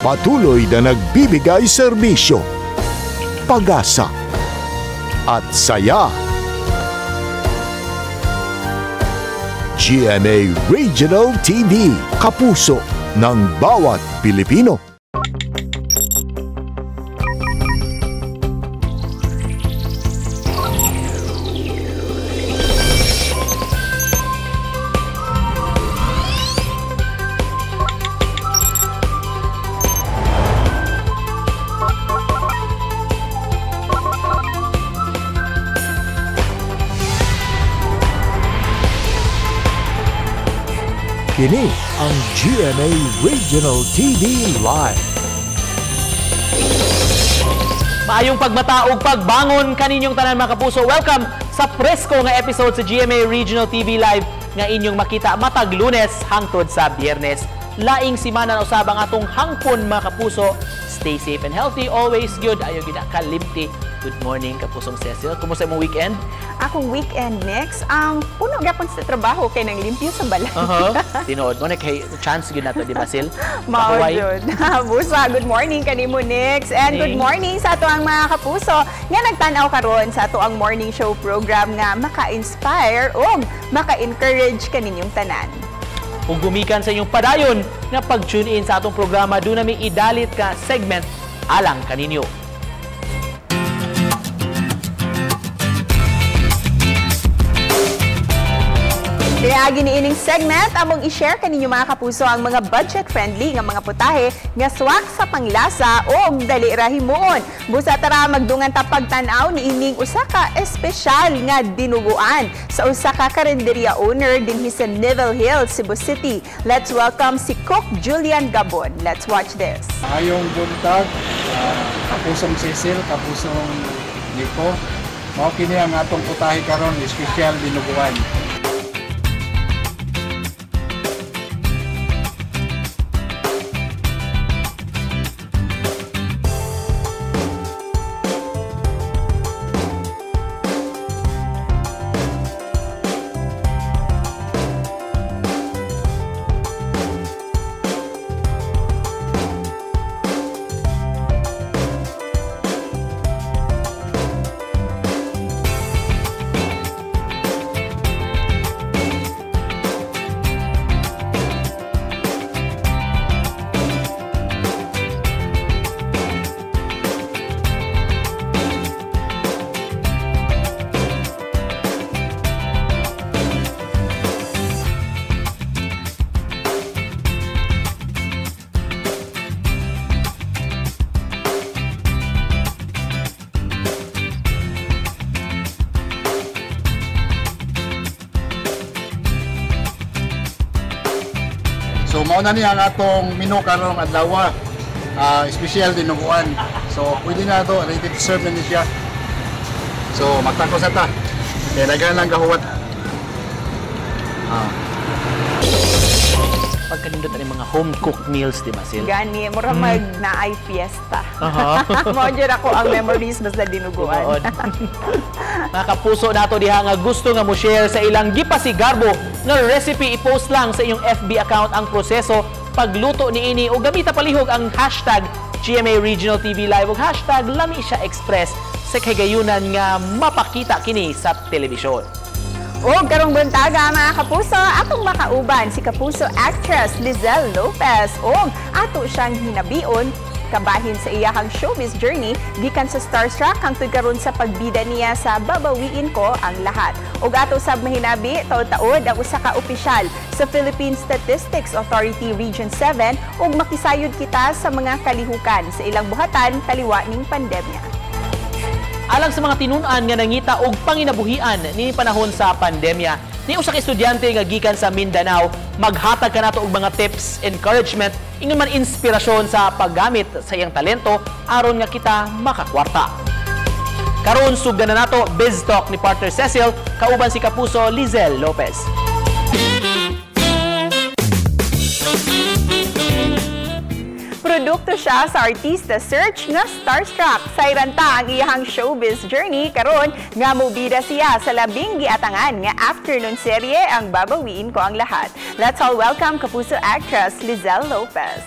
Patuloy na nagbibigay serbisyo, pag-asa at saya. GMA Regional TV, kapuso ng bawat Pilipino. Kini ang GMA Regional TV Live. Maayong pagmataog pagbangon kaninyong tanan mga kapuso. Welcome sa presko nga episode sa GMA Regional TV Live nga inyong makita matag Lunes hangtod sa Biyernes. Laing simana na usabang atong hangpon mga kapuso. Stay safe and healthy, always good. Ayaw gina kalimti. Good morning, Kapusong Cecil. Kumusta imong weekend? Akong weekend next, puno gapon sa trabaho kay nang limpyo sa balay. Tinood mo na kay chance gyud nato di ba, Sil? Mao jud. Busa, good morning kanimo next. And good morning sa ato ang mga kapuso nga nagtan-aw karon sa ato ang morning show program nga maka-inspire o maka-encourage kaninyong tanan. Kung gumikan sa inyong padayon nga pag-tune in sa atong programa, doon namin idalit ka segment alang kaninyo. Kaya giniining segment, among i-share kaninyo mga kapuso ang mga budget-friendly nga mga putahe nga swak sa panglasa o dali rahimuon. Busa tara magdungan ta pagtan-aw ni ining usa ka espesyal nga dinuguan sa usa ka karinderya owner dinhi sa Neville Hills, Cebu City. Let's welcome si Cook Julian Gabon. Let's watch this. Ayong buntag, Kapusong Cecil, Kapusong Nico. Mao kini ang atong putahe karon, espesyal dinuguan. So mao na niya ang atong menu karong adlaw, special dinuguan. So pwede na to, ready to serve na siya. So magtako sa ta. Kaya dagan lang gahuwat. Pagkanindot ang mga home-cooked meals, di ba, Sil? Gani, mura mag-naay fiesta. Mao jud ako ang memories basta dinuguan. Mga kapuso nato diha nga gusto nga mo share sa ilang gipasigarbo nga recipe, i-post lang sa inyong FB account ang proseso pagluto niini o gamita palihog ang hashtag GMA Regional TV Live o hashtag Lami Siya Express sa kagayunan nga mapakita kini sa telebisyon. O karong buntaga mga kapuso, atong makauban si kapuso actress Lizelle Lopez o ato siyang hinabion kabahin sa iyahang showbiz journey gikan sa Starstruck hangtod karon sa pagbida niya sa Babawiin Ko Ang Lahat. Ug ato sab mahinabi taud-taud ang usa ka opisyal sa Philippine Statistics Authority Region 7 ug makisayod kita sa mga kalihukan sa ilang buhatan taliwa ning pandemya. Alang sa mga tinun-an nga nangita og panginabuhian ni panahon sa pandemya, ni usa ka estudyante nga gikan sa Mindanao maghatag kanato og mga tips, encouragement, ingon man inspirasyon sa paggamit sa iyang talento aron nga kita makakwarta. Karon sugdan na nato Biz Talk ni partner Cecil kauban si kapuso Lizelle Lopez. Produkto siya sa artista search nga Starstruck. Sayranta ang iyahang showbiz journey karon nga mobida siya sa labing giatangan nga afternoon serye ang Babawiin Ko Ang Lahat. Let's all welcome kapuso actress Lizelle Lopez.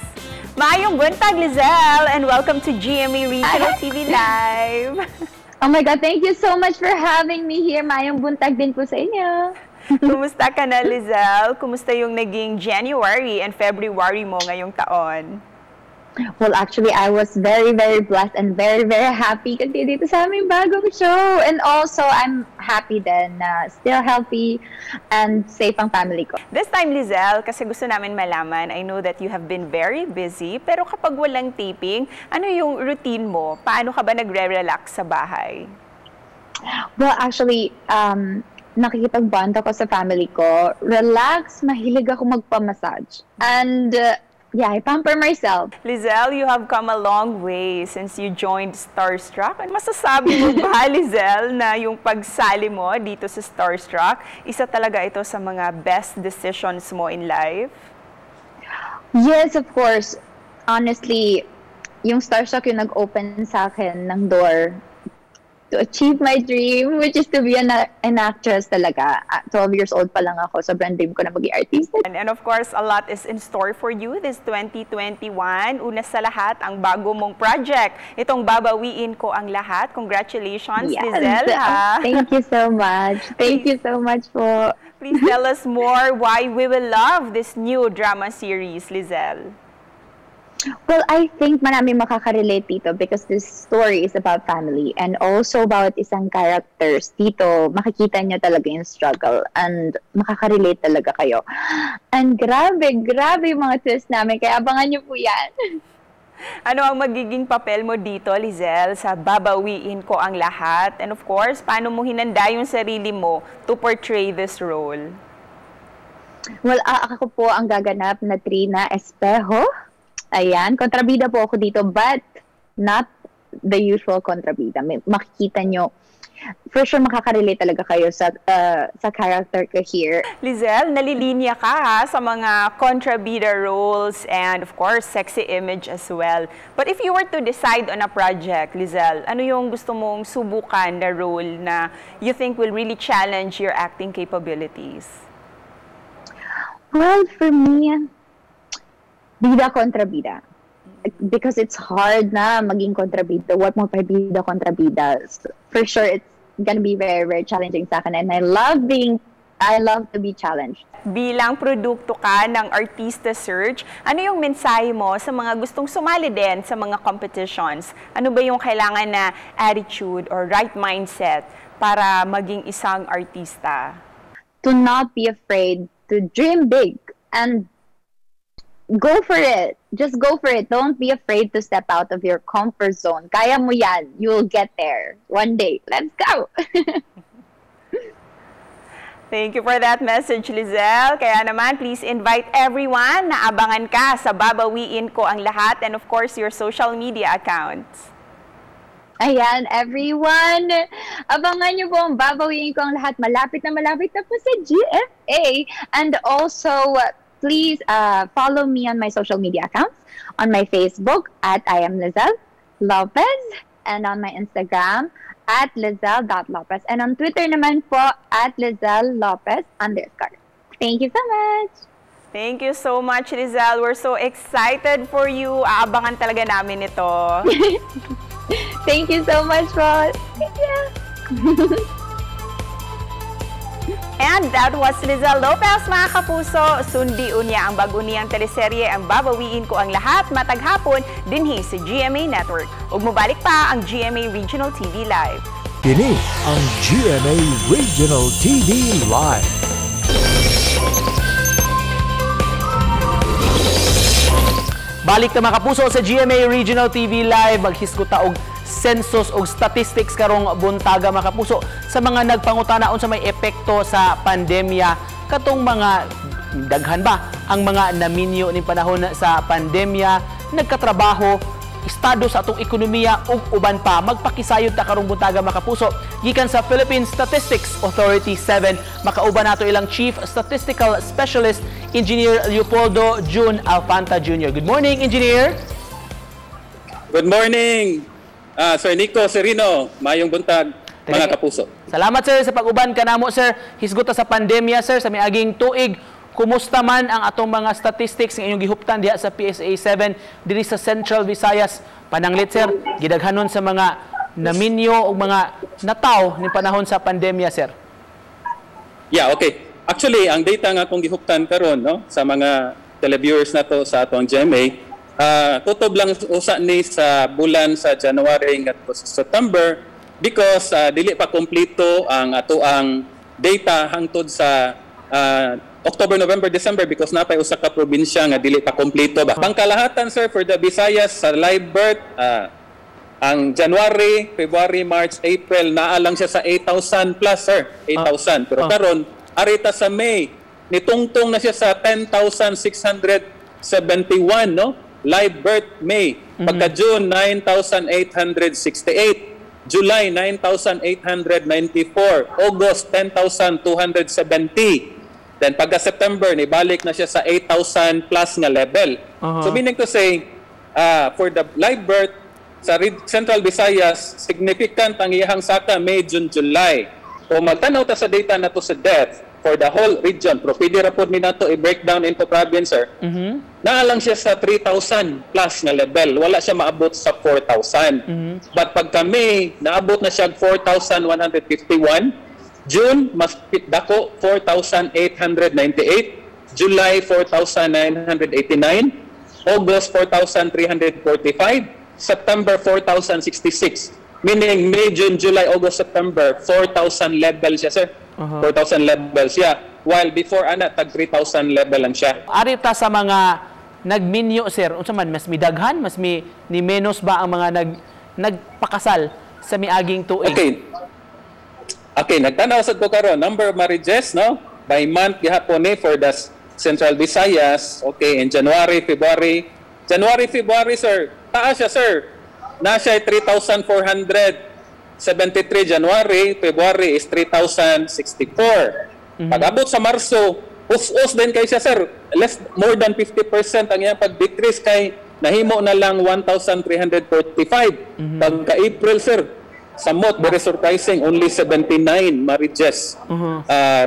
Maayong buntag, Lizelle, and welcome to GMA Regional TV Live. Oh my God, thank you so much for having me here. Maayong buntag din po sa inyo. Kumusta ka na, Lizelle? Kumusta yung naging January and February mo ngayong taon? Well, actually, I was very, very blessed and very, very happy kasi dito sa aming bagong show. And also, I'm happy din na still healthy and safe ang family ko. This time, Lizelle, kasi gusto namin malaman, I know that you have been very busy, pero kapag walang taping, ano yung routine mo? Paano ka ba nagre-relax sa bahay? Well, actually, nakikipag-bond ako sa family ko. Relax, mahilig ako magpa-massage. And yeah, I pamper myself. Lizelle, you have come a long way since you joined Starstruck. Masasabi mo ba, Lizelle, na yung pagsali mo dito sa Starstruck, isa talaga ito sa mga best decisions mo in life? Yes, of course. Honestly, yung Starstruck yung nag-open sa akin ng door to achieve my dream, which is to be an actress talaga. 12 years old pa lang ako, sobrang dream ko na maging artist. And of course, a lot is in store for you this 2021. Una sa lahat, ang bago mong project. Itong Babawiin Ko Ang Lahat. Congratulations, Yes. Lizelle. Ha? Thank you so much. Thank you so much po. Please tell us more why we will love this new drama series, Lizelle. Well, I think maraming makaka-relate dito because this story is about family and also about isang characters. Dito, makikita niyo talaga yung struggle and makaka-relate talaga kayo. And grabe yung mga twist namin, kaya abangan niyo po yan. Ano ang magiging papel mo dito, Lizelle, sa Babawiin Ko Ang Lahat? And of course, paano mo hinanda yung sarili mo to portray this role? Well, ako po ang gaganap na Trina Espejo. Ayan, kontrabida po ako dito, but not the usual kontrabida. Makikita nyo, for sure makaka-relate talaga kayo sa character ko here. Lizelle, nalilinya ka ha, sa mga kontrabida roles and of course, sexy image as well. But if you were to decide on a project, Lizelle, ano yung gusto mong subukan na role na you think will really challenge your acting capabilities? Well, for me, bida kontrabida. Because it's hard na maging kontrabida. What mo pa bida kontrabida? For sure, it's gonna be very, very challenging sa akin. And I love to be challenged. Bilang produkto ka ng Artista Search, ano yung mensahe mo sa mga gustong sumali din sa mga competitions? Ano ba yung kailangan na attitude or right mindset para maging isang artista? To not be afraid to dream big and go for it. Just go for it. Don't be afraid to step out of your comfort zone. Kaya mo yan. You'll get there one day. Let's go! Thank you for that message, Lizelle. Kaya naman, please invite everyone na abangan ka sa Babawiin Ko Ang Lahat and of course, your social media accounts. Ayan, everyone. Abangan nyo po ang Babawiin Ko Ang Lahat. Malapit na po sa GFA. And also, please follow me on my social media accounts. On my Facebook at I am Lizelle Lopez. And on my Instagram at Lizelle.Lopez. And on Twitter naman po at Lizelle Lopez _ Thank you so much. Thank you so much, Lizelle. We're so excited for you. Aabangan talaga namin ito. Thank you so much po. Yeah. And that was Lizelle Lopez, mga kapuso. Sundiun niya ang bago niyang teleserye, ang Babawiin Ko Ang Lahat, matag hapon, dinhi sa GMA Network. Ug mobalik pa ang GMA Regional TV Live. Kini ang GMA Regional TV Live. Balik na mga kapuso sa GMA Regional TV Live. Maghiskuta og census o statistics karong buntaga mga kapuso sa mga nagpangutanaon sa may epekto sa pandemya katong mga daghan ba ang mga naminyo ni panahon sa pandemya, nagkatrabaho, estado sa atong ekonomiya ug uban pa. Magpakisayod ta karong buntaga mga kapuso gikan sa Philippine Statistics Authority 7. Makauban nato ilang Chief Statistical Specialist Engineer Leopoldo June Alfanta Jr. Good morning, Engineer. Good morning. Sir Nico Serino, mayong buntag mga kapuso. Salamat sir sa pag-uban kanamo sir. Hisgot sa pandemya sir sa miaging tuig kumusta man ang atong mga statistics ng inyong gihuptan diha sa PSA 7 diri sa Central Visayas? Pananglit sir, gidaghanon sa mga naminyo o mga nataw ni panahon sa pandemya, sir. Yeah, okay. Actually, ang data nga akong gihuptan karon, no, sa mga televiewers na to sa atong GMA, tutob lang usa ni sa bulan sa January ngadto sa September because dili pa kompleto ang atoang data hangtod sa October, November, December because napay usa ka probinsya nga dili pa kompleto ba. Pangkalahatan sir for the Visayas sa live birth, ang January, February, March, April naa lang siya sa 8,000 plus sir, 8,000. Pero karon arita sa May nitungtong na siya sa 10,671 no, live birth May. Pagka June 9,868. July 9,894, August 10,270. Then pagka September nibalik na siya sa 8,000 plus nga level. So meaning to say, for the live birth sa Central Visayas, significant ang iyang saka May, June, July. Kung magtanaw ta sa data na to sa death for the whole region, pero pwede rapod mi nato i-breakdown into province, sir. Naalang siya sa 3,000 plus nga level. Wala siya maabot sa 4,000. But pagka May, naabot na siya 4,151. June, mas dako, 4,898. July, 4,989. August, 4,345. September, 4,066. Meaning, May, June, July, August, September, 4,000 level siya, sir. 4,000 level siya. While before, tag 3,000 level lang siya. Arita sa mga nagminyo, sir, unsa man, mas midaghan, mas ni menos ba ang mga nagpakasal sa miaging tuig? Okay, nagtanaw sad ko karon number of marriages, no? By month gihapon for the Central Visayas. Okay, in January, February, sir, taas siya, sir. Na siya 3,473 January, February is 3,064. Pag-abot sa Marso, us-us din kay siya, sir. More than 50% ang iyang pag-decrease kay nahimo na lang 1,345. Pagka-April, sir, samot, very surprising, only 79 marriages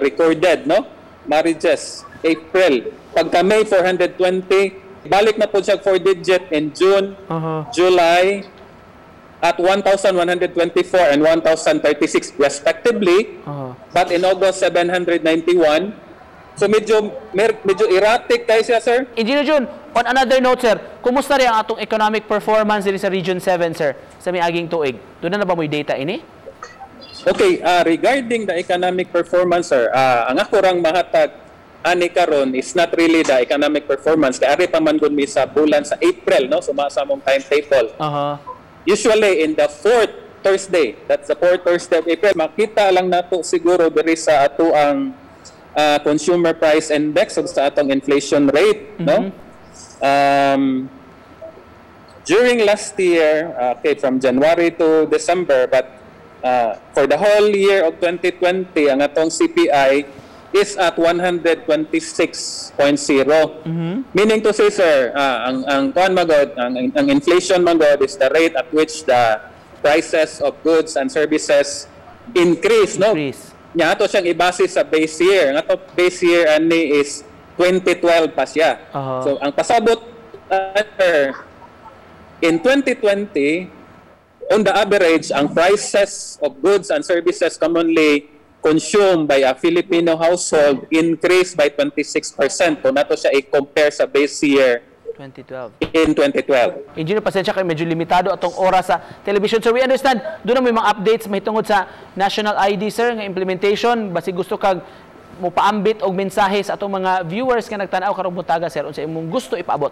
recorded, no? Marriages, April. Pagka-May, 420. Balik na po siya 4-digit in June, July, at 1,124 and 1,036 respectively. But in August, 791. So medyo erratic kayo siya, sir. Engineer Jun, on another note, sir, kumusta rin ang atong economic performance dito sa Region 7, sir, sa miaging tuig? Doon na ba mo'y data ini? Okay, regarding the economic performance, sir, ang ako rang mahatag ani karon is not really the economic performance. Kaya ari pa man gud mi sa bulan sa April, no? Sumasa mong timetable. Usually in the 4th Thursday, that's the 4th Thursday of April, makita lang nato siguro diri sa ato ang consumer price index o sa atong inflation rate, no? During last year, okay, from January to December, but for the whole year of 2020, ang atong CPI is at 126.0. Meaning to say, sir, ang inflation magod is the rate at which the prices of goods and services increase, no? Nya ato siyang ibase sa base year. Ang ato base year ani is 2012 pa siya. So ang pasabot in 2020, on the average, ang prices of goods and services commonly consumed by a Filipino household increased by 26%. Kung nato siya i-compare sa base year 2012. In 2012. Engineer, pasensya kayo, medyo limitado atong oras sa television. So we understand, doon na may mga updates mahitungod sa National ID, sir, ng implementation. Basi gusto kag mo paambit og mensahe sa atong mga viewers nga nagtanaw karong buntaga, sir, unsa imong gusto ipaabot?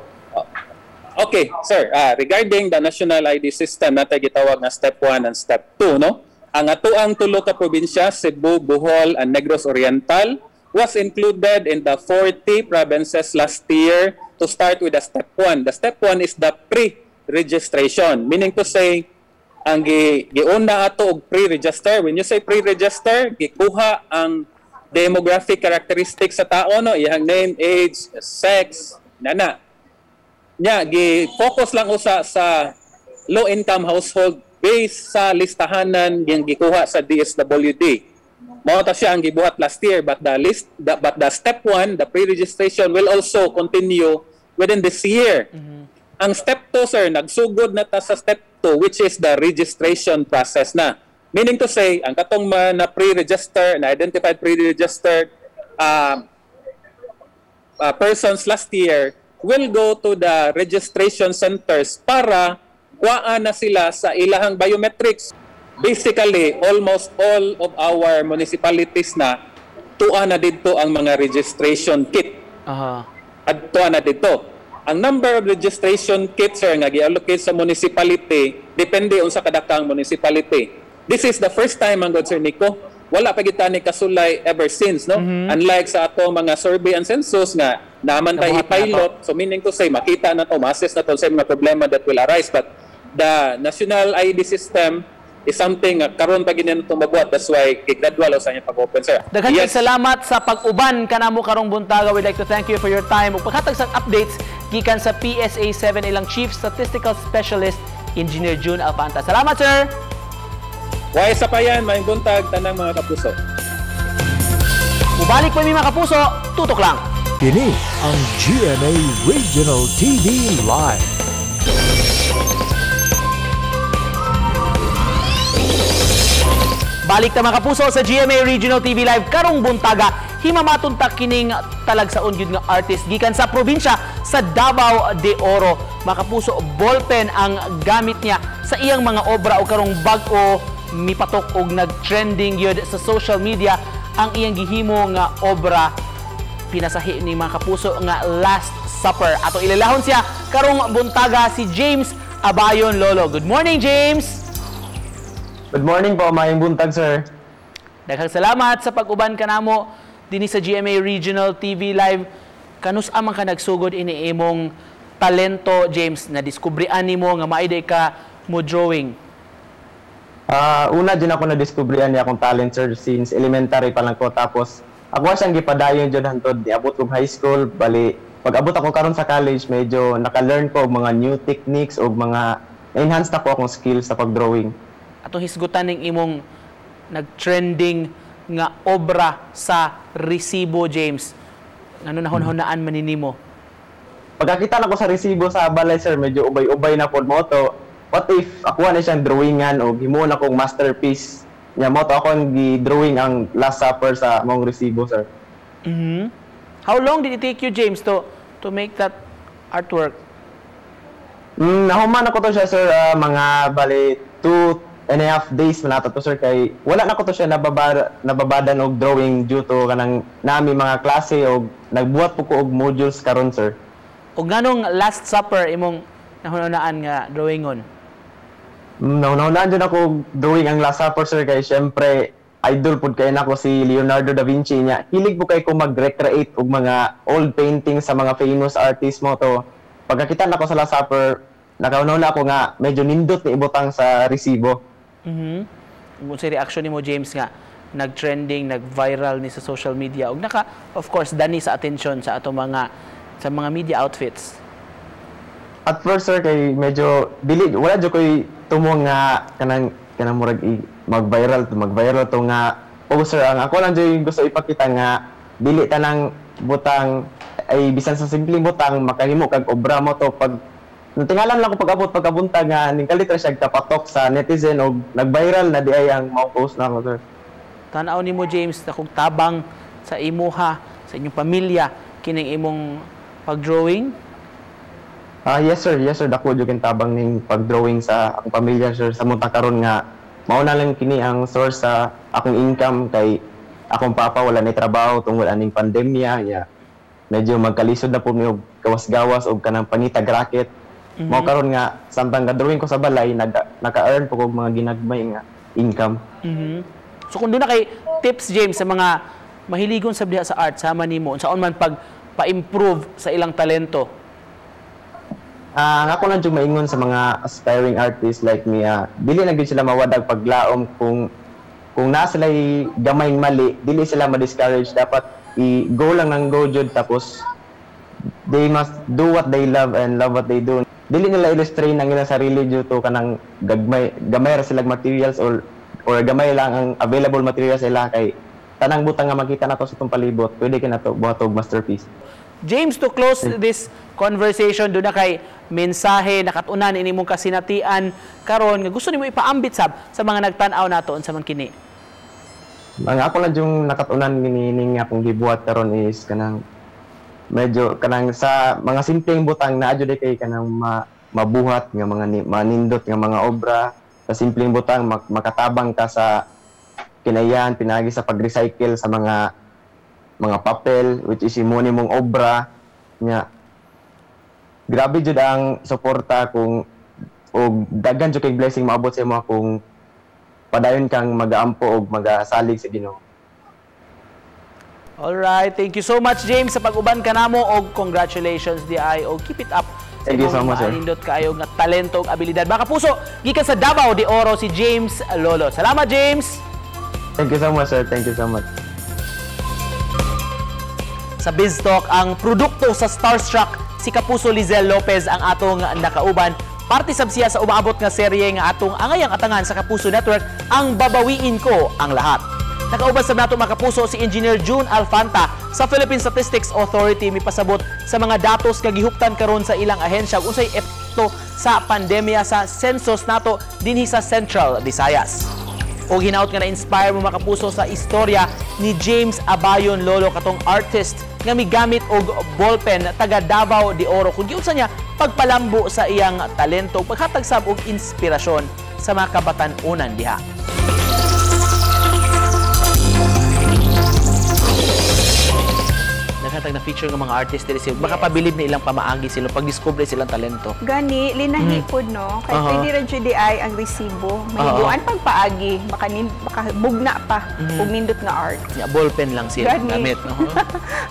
Okay, sir. Regarding the National ID system, natay gitawag na Step 1 and Step 2, no? Ang atoang tulo ka probinsya, Cebu, Bohol, and Negros Oriental, was included in the 40 provinces last year to start with the Step 1. The Step 1 is the pre-registration. Meaning to say, ang giuna ato og pre-register. When you say pre-register, gikuha ang demographic characteristics sa tao, no? Iyang name, age, sex, nana. Nya, gi-focus lang usa sa low-income household based sa listahanan yung gikuha sa DSWD. mao ta siya ang gibuhat last year, but the step 1, the pre-registration will also continue within this year. Ang step 2, sir, nagsugod na ta sa step 2, which is the registration process na. Meaning to say, ang katong na pre-register, na identified pre-registered persons last year will go to the registration centers para kuhaan na sila sa ilahang biometrics. Basically, almost all of our municipalities na tuwa na dito ang mga registration kit. At tuwa na dito. Ang number of registration kits, sir, nga gi-allocate sa municipality, depende sa kadakang municipality. This is the first time, ang God, Sir Nico, wala pa kita ni kasulay ever since, no? Unlike sa ato mga survey and census nga, naman tayo pilot, so meaning to say, makita na to, ma-assess na to sa mga problema that will arise. But the national ID system is something karon pa ginin itong mabuhat. That's why gradual sa inyong pag-open, sir. Daghang salamat sa pag-uban kanamo karong buntaga. We'd like to thank you for your time. Ug paghatag sa updates gikan sa PSA 7 ilang Chief Statistical Specialist Engineer June Alpanta. Salamat, sir. Way sa payan, may buntag tanang mga kapuso. Mubalik po mga kapuso, tutok lang. Kini ang GMA Regional TV Live. Balik ta mga kapuso sa GMA Regional TV Live karong buntaga. Himamaton ta kining talagsaon gyud nga artist gikan sa probinsya sa Davao de Oro. Mga kapuso, ballpen ang gamit niya sa iyang mga obra o karong bag-o mipatok og nag-trending gyud sa social media ang iyang gihimo nga obra pinasahi ni mga kapuso nga Last Supper. Ato ilalahon siya karong buntaga si James Abayon Lolo. Good morning, James. Good morning po, maayong buntag, sir. Daghang salamat sa pag-uban kanamo dinhi sa GMA Regional TV Live. Kanus amang ka nagsugod ini imong talento, James, na diskubrian nimo nga maayday ka mo drawing? Una din ako na-discoveryan niya akong talent, sir, since elementary pa lang ko. Tapos ako siyang gipadayon dyan hantod, niabot kong high school. Bali, pag abot ako karon sa college, medyo naka-learn ko og mga new techniques o mga enhance na ko akong skills sa pag-drawing. Atong hisgutan ning imong nag-trending nga obra sa resibo, James. Ano nahon-honaan man nimo? Pagkakita na ko sa resibo sa balay, sir, medyo ubay-ubay na pod mo to. What if ako na siyang drawingan o himuon akong masterpiece niya mo to akong gi-drawing ang Last Supper sa mong resibo, sir. How long did it take you, James, to make that artwork? Nahuman ako to siya, sir, mga bali 2.5 days na nato to, sir, kay wala na ko to siya nababadan og drawing due to kanang nami mga klase og nagbuhat po ko og modules karon, sir. O ganong Last Supper imong nahunaan nga drawingon? Naunaan dyan ako drawing ang Last Supper, sir, kay syempre idol po kayo na ako si Leonardo da Vinci niya. Hilig po kayo kung mag-recreate og mga old paintings sa mga famous artists mo to. Pagkakita na ako sa Last Supper, nakaunaw na ako nga medyo nindot ni ibutang sa resibo. Kung sa reaction ni mo, James, nga nag-trending, nag-viral ni sa social media ug naka, of course, dani sa attention sa ato mga media outfits. At first, sir, kay medyo wala jud koy tumong nga kanang murag mag-viral to nga poster. Ang ako lang jud gusto ipakita nga dili tanang butang ay bisan sa simpleng butang makahimo kag obra mo to. Pag natingalan lang ko pag-abot pagkabunta nga ning kalitra siya kapatok sa netizen og nag-viral na di ay ang mau-post na ko, sir. Tan-aw nimo, James, na kung tabang sa imuha, sa inyong pamilya kining imong pag-drawing? Yes, sir, dako jud tabang ning pag-drawing sa akong pamilya, sir, sa munta karon nga mao na lang kini ang source sa akong income kay akong papa wala na trabaho tungod aning pandemya. Medyo magkalisod na po mi og gawas-gawas og kanang pangitag racket. Mao karon nga samtang ga-drawing ko sa balay naka-earn po og mga ginagmay nga income. So kung doon na kay tips, James, sa mga mahiligon sa diha sa art, sama nimo unsaon man pag pa-improve sa ilang talento? Ako lang yung maingon sa mga aspiring artists like me, dili na gid sila mawadag paglaom kung na sila gamayng mali, dili sila ma-discourage. Dapat i-go lang ng go jud, tapos they must do what they love and love what they do. Dili nila i-restrain ang ilang sarili due to kanang gamay ra silang materials or gamay lang ang available materials sila, kay tanang butang nga makita nato sa itong palibot, pwede ka nato buhatog masterpiece. James, to close this conversation, doon na kay mensahe nakatunan ini mong kasinatian karon nga gusto nimo ipaambit sa mga nagtan-aw nato sa man kini. Ang ako lang yung nakatunan nga akong gibuhat karon is kanang medyo kanang sa mga simpleng butang na adyo kay kanang mabuhat nga mga manindot nga mga obra sa simpleng butang makatabang ka sa kinayan pinagi sa pag-recycle sa mga papel which is imuni mong obra nya. Grabe jud ang suporta kung og daghan jud kay blessing maabot sa imo kung padayon kang mag-aampo og magasalig sa Ginoo. Alright, thank you so much James sa pag-uban kanamo og congratulations DI og keep it up. Thank you so much, sir. Nindot kayo nga talento ug abilidad. Mga kapuso, gikan sa Davao de Oro si James Lolo. Salamat James. Thank you so much, sir. Thank you so much. Sa BizTalk, ang produkto sa Starstruck, si Kapuso Lizelle Lopez ang atong nakauban. Parte sab siya sa umaabot nga serye nga atong angayang atangan sa Kapuso Network, ang Babawiin Ko ang Lahat. Nakauban sa nato mga kapuso si Engineer June Alfanta sa Philippine Statistics Authority mipasabot sa mga datos nga gihuptan karon sa ilang ahensya ug unsay epekto sa pandemya sa census nato dinhi sa Central Visayas. O hinaut nga na-inspire mo mga kapuso sa istorya ni James Abayon Lolo katong artist nga migamit og ballpen taga Davao de Oro kung giunsa niya pagpalambo sa iyang talento paghatag sab og inspirasyon sa mga kabatan-unan diha. Naghatag na feature ng mga artist diri sila makapabilib na ilang pamaagi sila pag-discover silang talento. Gani linahipod no kay pwede ra jud ay ang resibo mahiguan pagpaagi baka bugna pa ug nindot nga art. Ya ballpen lang sila gamit.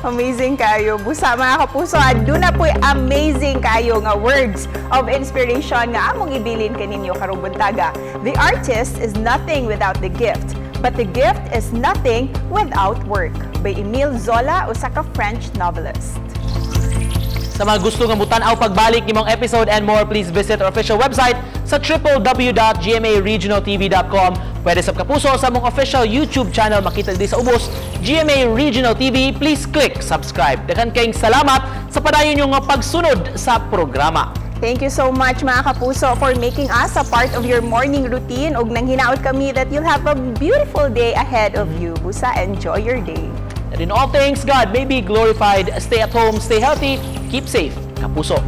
Amazing kayo busa mga kapuso aduna po'y amazing kayo nga words of inspiration nga among ibilin kaninyo karong buntaga. The artist is nothing without the gift. But the gift is nothing without work by Emile Zola, usa ka French novelist. Sa mga gusto nga mutan-aw pagbalik nimong episode and more, please visit our official website sa www.gmaregionaltv.com. Pwede sab kapuso sa mong official YouTube channel makita diri sa ubos GMA Regional TV. Please click subscribe. Daghang kayong salamat sa padayon nyo nga pagsunod sa programa. Thank you so much mga kapuso for making us a part of your morning routine ug nang hinaot kami that you'll have a beautiful day ahead of you. Busa, enjoy your day. And in all things, God may be glorified. Stay at home, stay healthy, keep safe. Kapuso.